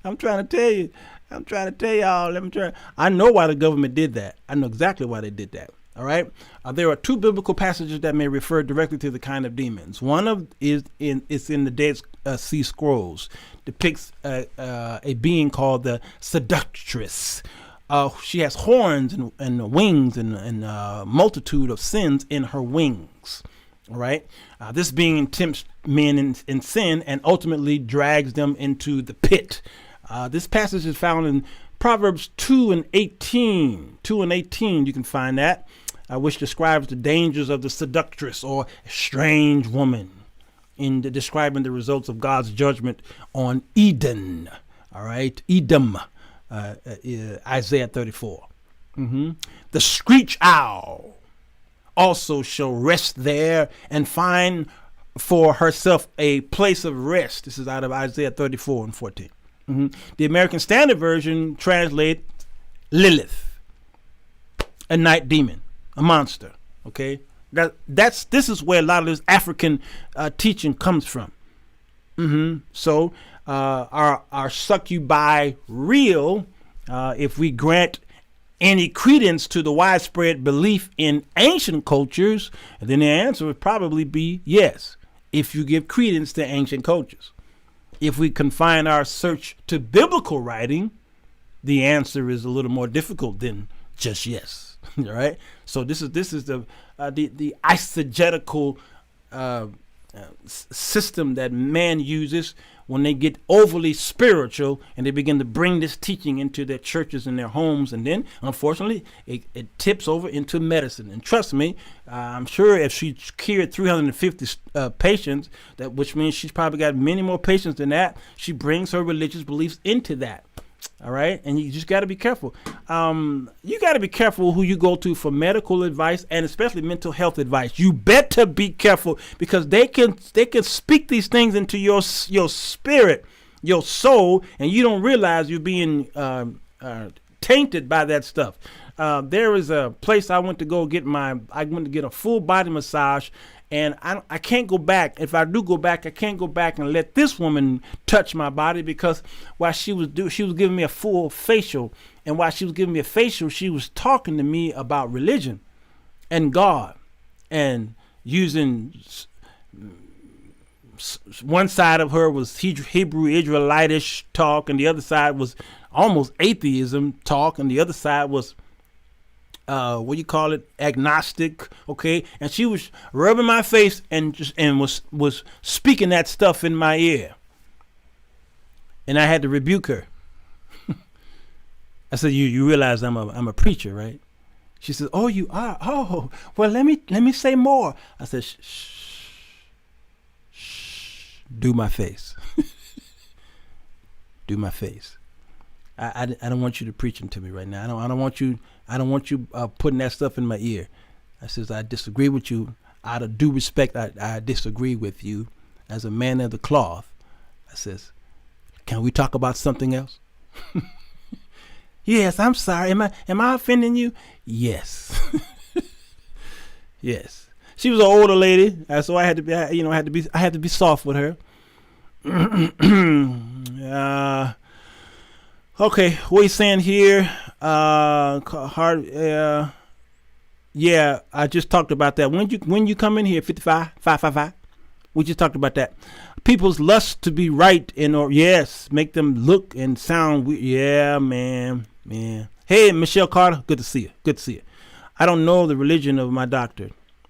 I'm trying to tell you. I know why the government did that. I know exactly why they did that. All right. There are 2 biblical passages that may refer directly to the kind of demons. One is in the Dead Sea Scrolls. Depicts a being called the seductress. She has horns and wings and multitude of sins in her wings. All right. This being tempts men in sin and ultimately drags them into the pit. This passage is found in Proverbs 2 and 18. 2 and 18, you can find that, which describes the dangers of the seductress or strange woman in describing the results of God's judgment on Eden. All right, Edom, Isaiah 34. The screech owl also shall rest there and find for herself a place of rest. This is out of Isaiah 34 and 14. The American Standard Version translates Lilith, a night demon, a monster. Okay, this is where a lot of this African teaching comes from. So our succubi real? If we grant any credence to the widespread belief in ancient cultures, then the answer would probably be yes, if you give credence to ancient cultures. If we confine our search to biblical writing, the answer is a little more difficult than just yes. All right. So this is the eisegetical system that man uses when they get overly spiritual and they begin to bring this teaching into their churches and their homes, and then unfortunately it tips over into medicine. And trust me, I'm sure if she cured 350 patients, which means she's probably got many more patients than that, she brings her religious beliefs into that. All right. And you just got to be careful. You got to be careful who you go to for medical advice, and especially mental health advice. You better be careful, because they can speak these things into your spirit, your soul, and you don't realize you're being tainted by that stuff. There is a place I went to get a full body massage, and I can't go back. If I do go back, I can't go back and let this woman touch my body, because while she was giving me a full facial, and while she was giving me a facial, she was talking to me about religion and God, and using one side of her was Hebrew Israelitish talk, and the other side was almost atheism talk, and the other side was agnostic. Okay. And she was rubbing my face and was speaking that stuff in my ear, and I had to rebuke her. I said, you realize I'm a preacher, right? She said, oh, you are. Oh, well, let me say more. I said, shh, do my face. Do my face. I don't want you to preaching to me right now. I don't want you putting that stuff in my ear. I says, I disagree with you. Out of due respect, I disagree with you as a man of the cloth. I says, can we talk about something else? Yes, I'm sorry. Am I offending you? Yes. Yes. She was an older lady, so I had to be soft with her. Okay, what he's saying here, yeah, I just talked about that. When you come in here, 555, we just talked about that. People's lust to be right yes, make them look and sound weird. Yeah, man. Hey, Michelle Carter, good to see you. I don't know the religion of my doctor.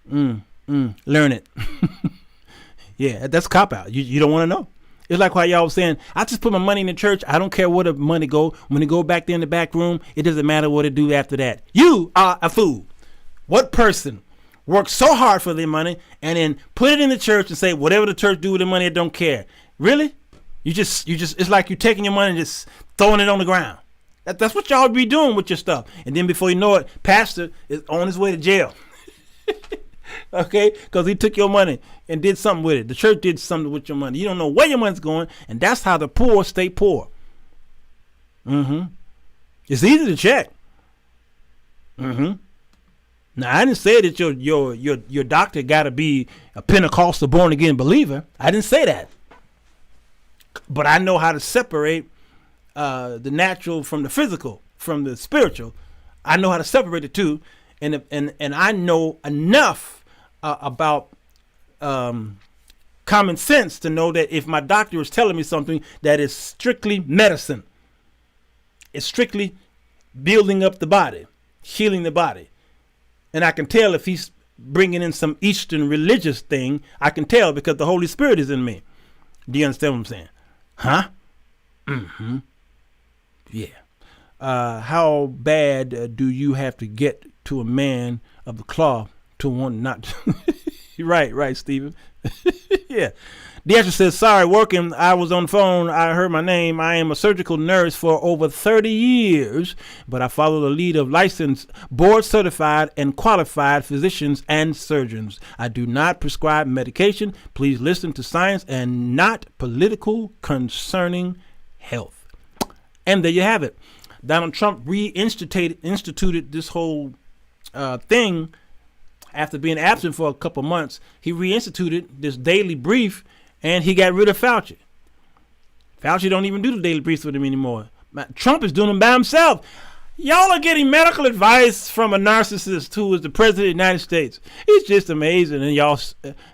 Learn it. Yeah, that's a cop out. You don't want to know. It's like how y'all was saying, I just put my money in the church. I don't care where the money go. When it go back there in the back room, it doesn't matter what it do after that. You are a fool. What person works so hard for their money and then put it in the church and say, whatever the church do with the money, I don't care. Really? You just, it's like you're taking your money and just throwing it on the ground. That's what y'all be doing with your stuff. And then before you know it, pastor is on his way to jail. Okay, because he took your money and did something with it. The church did something with your money. You don't know where your money's going, and that's how the poor stay poor. It's easy to check. Now, I didn't say that your doctor got to be a Pentecostal born again believer. I didn't say that, but I know how to separate the natural from the physical, from the spiritual. I know how to separate the two, and I know enough about common sense to know that if my doctor is telling me something that is strictly medicine, it's strictly building up the body, healing the body, and I can tell if he's bringing in some Eastern religious thing, I can tell because the Holy Spirit is in me. Do you understand what I'm saying? Huh? Yeah. How bad do you have to get to a man of the cloth to want not to? Right, Stephen. Yeah. The actress says, sorry, working. I was on the phone. I heard my name. I am a surgical nurse for over 30 years, but I follow the lead of licensed, board certified, and qualified physicians and surgeons. I do not prescribe medication. Please listen to science and not political concerning health. And there you have it. Donald Trump instituted this whole thing after being absent for a couple months. He reinstituted this daily brief, and he got rid of Fauci. Fauci don't even do the daily briefs with him anymore. Trump is doing them by himself. Y'all are getting medical advice from a narcissist who is the president of the United States. It's just amazing. And y'all,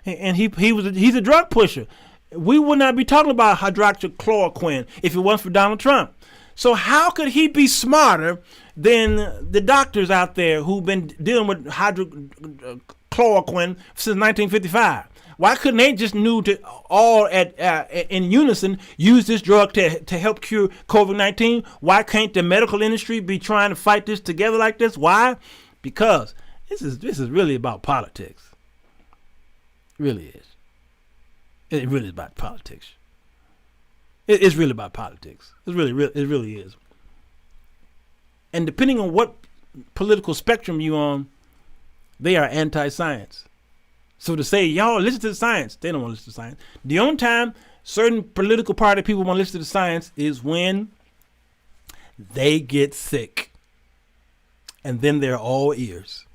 and he's a drug pusher. We would not be talking about hydroxychloroquine if it wasn't for Donald Trump. So how could he be smarter than the doctors out there who've been dealing with hydroxychloroquine since 1955? Why couldn't they just knew to all in unison use this drug to help cure COVID-19? Why can't the medical industry be trying to fight this together like this? Why? Because this is really about politics. It really is. It really is about politics. It's really about politics. It really is. And depending on what political spectrum you're on, they are anti-science. So to say, y'all listen to the science, they don't want to listen to science. The only time certain political party people want to listen to the science is when they get sick. And then they're all ears.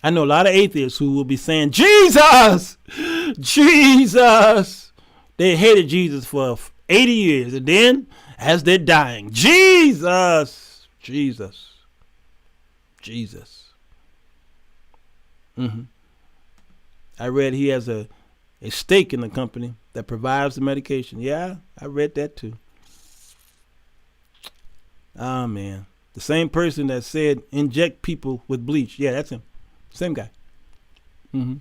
I know a lot of atheists who will be saying, Jesus! Jesus! They hated Jesus for 80 years. And then, as they're dying, Jesus! Jesus. Jesus. Mm-hmm. I read he has a stake in the company that provides the medication. Yeah, I read that too. Oh, man. The same person that said inject people with bleach. Yeah, that's him. Same guy. Mm-hmm.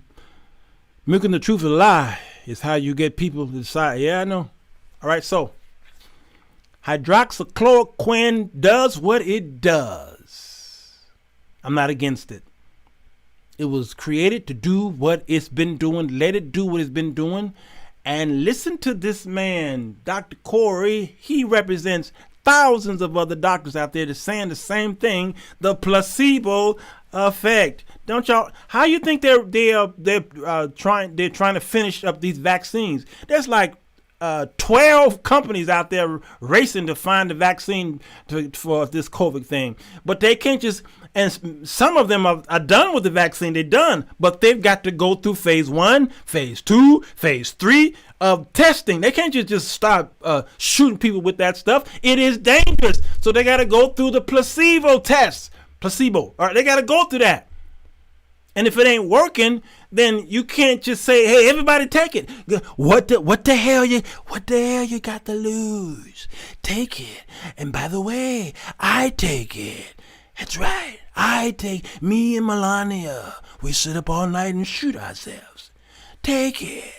Milking the truth of a lie is how you get people to decide. Yeah, I know. All right, so hydroxychloroquine does what it does. I'm not against it. It was created to do what it's been doing. Let it do what it's been doing. And listen to this man, Dr. Corey. He represents thousands of other doctors out there that's saying the same thing, the placebo effect. Don't y'all? How you think they're trying to finish up these vaccines? There's like 12 companies out there racing to find the vaccine for this COVID thing, but they can't just. And some of them are done with the vaccine. They're done, but they've got to go through phase 1, phase 2, phase 3 of testing. They can't just start shooting people with that stuff. It is dangerous. So they got to go through the placebo test. All right, they got to go through that. And if it ain't working, then you can't just say, "Hey, everybody, take it." What the hell you got to lose? Take it. And by the way, I take it. That's right. Me and Melania, we sit up all night and shoot ourselves. Take it.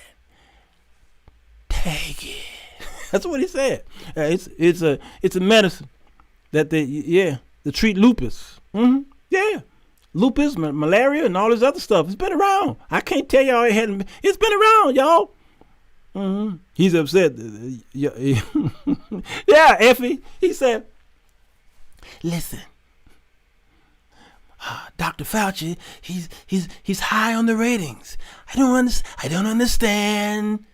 That's what he said. It's a medicine that to treat lupus. Mm-hmm. Yeah, lupus, malaria, and all this other stuff. It's been around. I can't tell y'all it hadn't. It's been around, y'all. Mm-hmm. He's upset. Yeah, Effie. He said, "Listen. Dr. Fauci, he's high on the ratings. I don't understand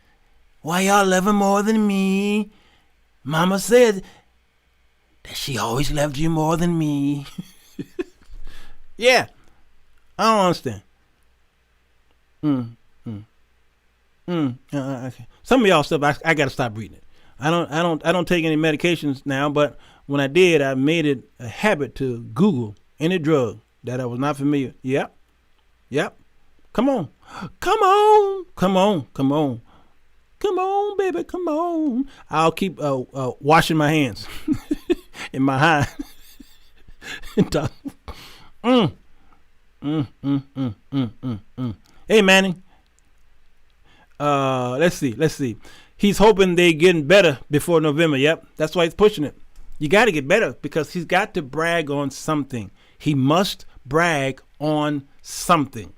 why y'all love him more than me. Mama said that she always loved you more than me." Yeah, I don't understand. Okay. Some of y'all stuff I gotta stop reading it. I don't take any medications now, but when I did, I made it a habit to Google any drug that I was not familiar. Yep. Come on, baby, come on. I'll keep washing my hands in my hand. Hey, Manny. Let's see. He's hoping they're getting better before November. Yep, that's why he's pushing it. You got to get better because he's got to brag on something. He must brag on something.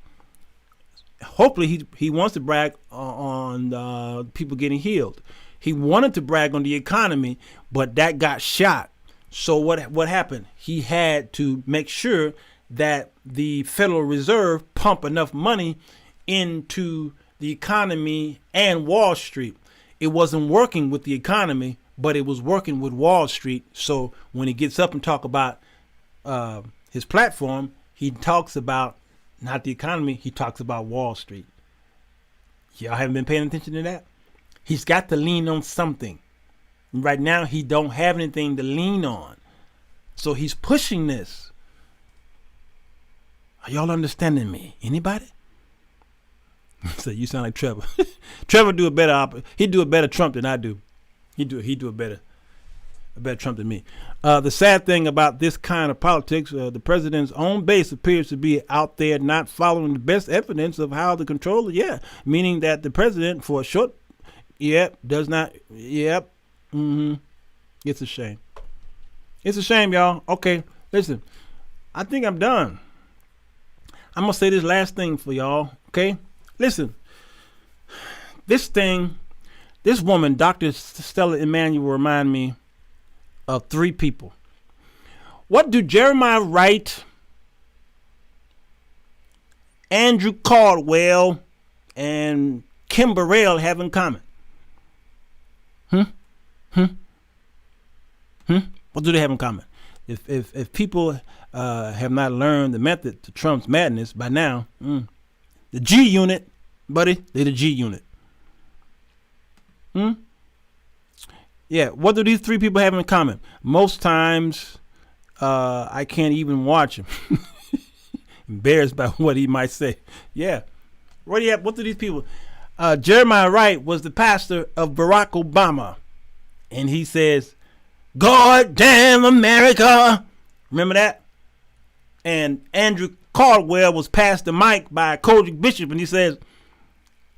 hopefully he wants to brag on people getting healed. He wanted to brag on the economy, but that got shot. So what happened? He had to make sure that the Federal Reserve pump enough money into the economy and Wall Street. It wasn't working with the economy, but it was working with Wall Street. So when he gets up and talk about his platform, he talks about not the economy, he talks about Wall Street. Y'all haven't been paying attention to that? He's got to lean on something. Right now, he don't have anything to lean on. So he's pushing this. Are y'all understanding me? Anybody? So you sound like Trevor. Trevor do a better he'd do a better Trump than I do. He'd do a better Trump than me. The sad thing about this kind of politics, the president's own base appears to be out there not following the best evidence of how the controller, meaning that the president for a short, does not, it's a shame. It's a shame, y'all. Okay, listen, I think I'm done. I'm going to say this last thing for y'all, okay? Listen, this woman, Dr. Stella Immanuel, remind me of three people. What do Jeremiah Wright, Andrew Caldwell, and Kim Burrell have in common? What do they have in common? If people have not learned the method to Trump's madness by now, the G unit, buddy, they're the G unit. Yeah, what do these three people have in common? Most times, I can't even watch him. Embarrassed by what he might say. Yeah. What do these people? Jeremiah Wright was the pastor of Barack Obama. And he says, God damn America. Remember that? And Andrew Caldwell was passed the mic by Kojic Bishop. And he says,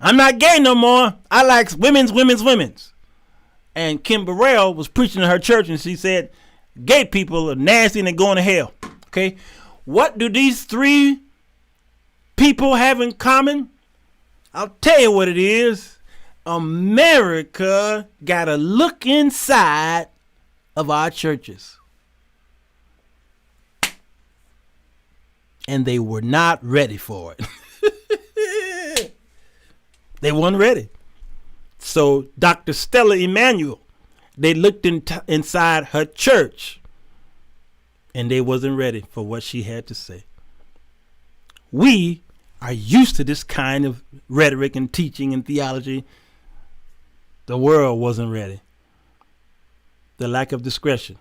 I'm not gay no more. I like women's. And Kim Burrell was preaching in her church, and she said, gay people are nasty and they're going to hell. Okay? What do these three people have in common? I'll tell you what it is. America got to look inside of our churches. And they were not ready for it. They weren't ready. So Dr. Stella Immanuel, they looked inside her church and they wasn't ready for what she had to say. We are used to this kind of rhetoric and teaching and theology. The world wasn't ready. The lack of discretion.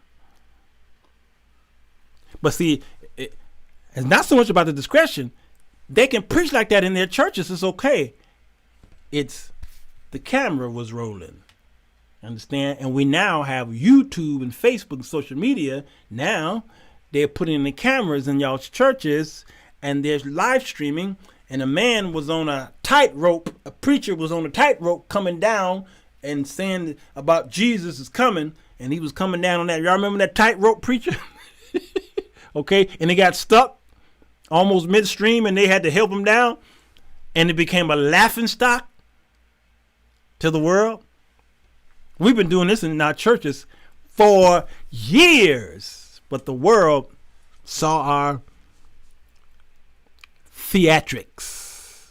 But see, it's not so much about the discretion. They can preach like that in their churches. It's okay. It's the camera was rolling. Understand? And we now have YouTube and Facebook and social media. Now they're putting the cameras in y'all's churches and there's live streaming. And a man was on a tightrope. A preacher was on a tightrope coming down and saying about Jesus is coming. And he was coming down on that. Y'all remember that tightrope preacher? Okay. And he got stuck almost midstream and they had to help him down. And it became a laughing stock to the world. We've been doing this in our churches for years, but the world saw our theatrics.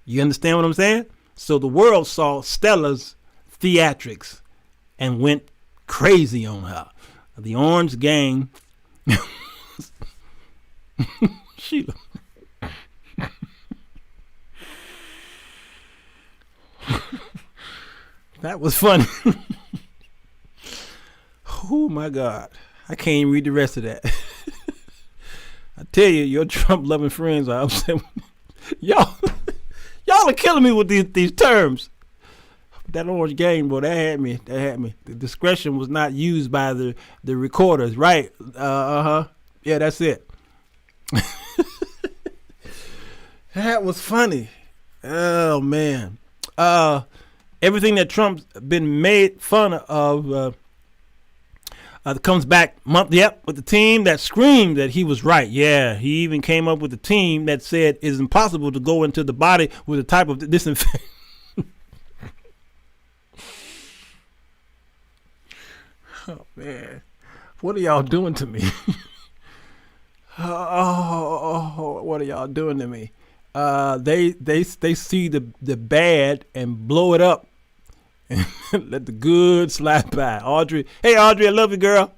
You understand what I'm saying? So the world saw Stella's theatrics and went crazy on her. The Orange Gang. Sheila. That was funny. Oh my God. I can't even read the rest of that. I tell you, your Trump loving friends are upset. Y'all are killing me with these terms. That Orange Gang, boy, that had me. The discretion was not used by the recorders, right? Yeah, that's it. That was funny. Oh man. Everything that Trump's been made fun of, Comes back with the team that screamed that he was right. Yeah, he even came up with a team that said it's impossible to go into the body with a type of disinfection. Oh man, what are y'all doing to me? What are y'all doing to me? They see the bad and blow it up and let the good slide by. Audrey, hey Audrey, I love you, girl.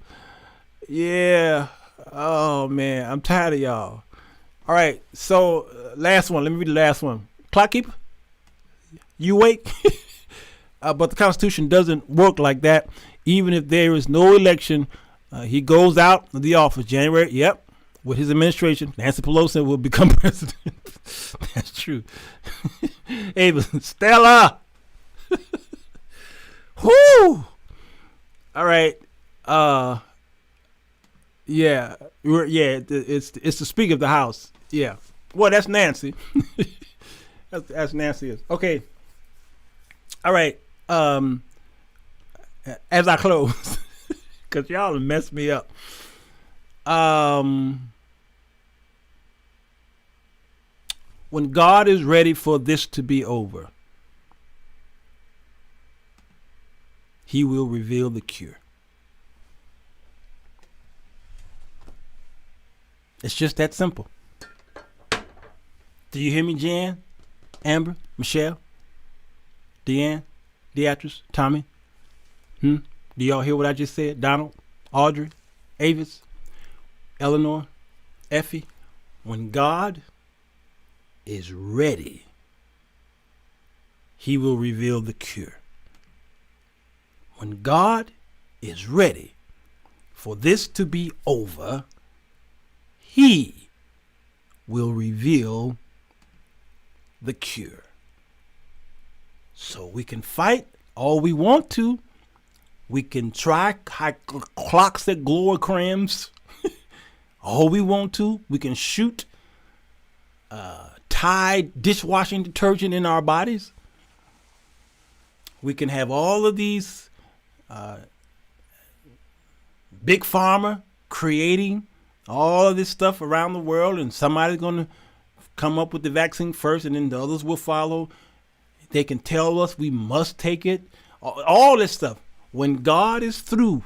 Yeah. Oh man, I'm tired of y'all. All right, so last one. Let me read the last one. Clock keeper, you awake? But the Constitution doesn't work like that. Even if there is no election, he goes out of the office January. Yep. With his administration, Nancy Pelosi will become president. That's true. Ava, Stella. Whoo! All right. Yeah. It's the Speaker of the House. Yeah. Well, that's Nancy. that's Nancy is. Okay. All right. As I close, because y'all messed me up. When God is ready for this to be over, he will reveal the cure. It's just that simple. Do you hear me, Jan, Amber, Michelle, Deanne, Beatrice, Tommy? Do y'all hear what I just said? Donald, Audrey, Avis, Eleanor, Effie? When God is ready, he will reveal the cure. When God is ready for this to be over, he will reveal the cure. So we can fight all we want to. We can try hydroxychloroquine all we want to. We can shoot Tide dishwashing detergent in our bodies. We can have all of these big pharma creating all of this stuff around the world, and somebody's going to come up with the vaccine first, and then the others will follow. They can tell us we must take it. All this stuff. When God is through,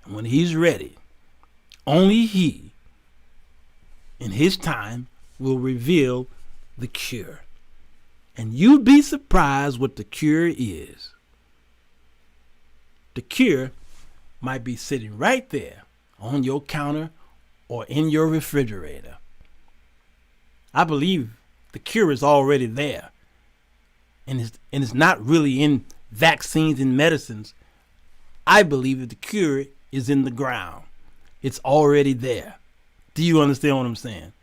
when he's ready, only he, in his time, will reveal the cure. And you'd be surprised what the cure is. The cure might be sitting right there on your counter or in your refrigerator. I believe the cure is already there. And it's not really in vaccines and medicines. I believe that the cure is in the ground. It's already there. Do you understand what I'm saying?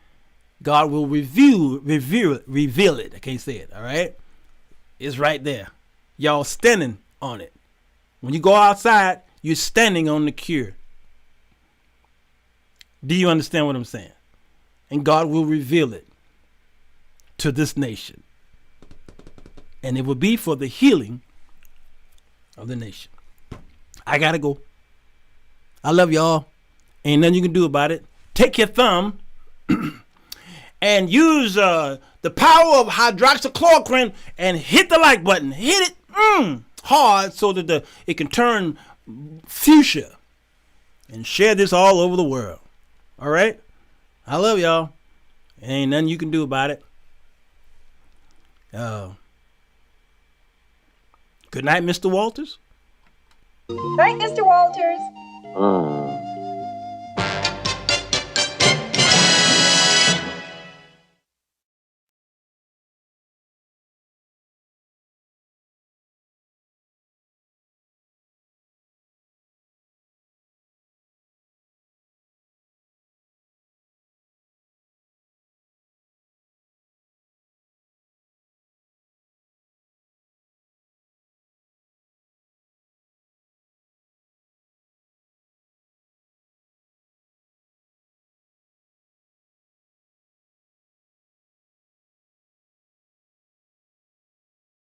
God will reveal it. I can't say it, all right? It's right there. Y'all standing on it. When you go outside, you're standing on the cure. Do you understand what I'm saying? And God will reveal it to this nation. And it will be for the healing of the nation. I gotta go. I love y'all. Ain't nothing you can do about it. Take your thumb and use the power of hydroxychloroquine and hit the like button. Hit it hard so that it can turn fuchsia. And share this all over the world. All right? I love y'all. Ain't nothing you can do about it. Good night, Mr. Walters. Night, Mr. Walters.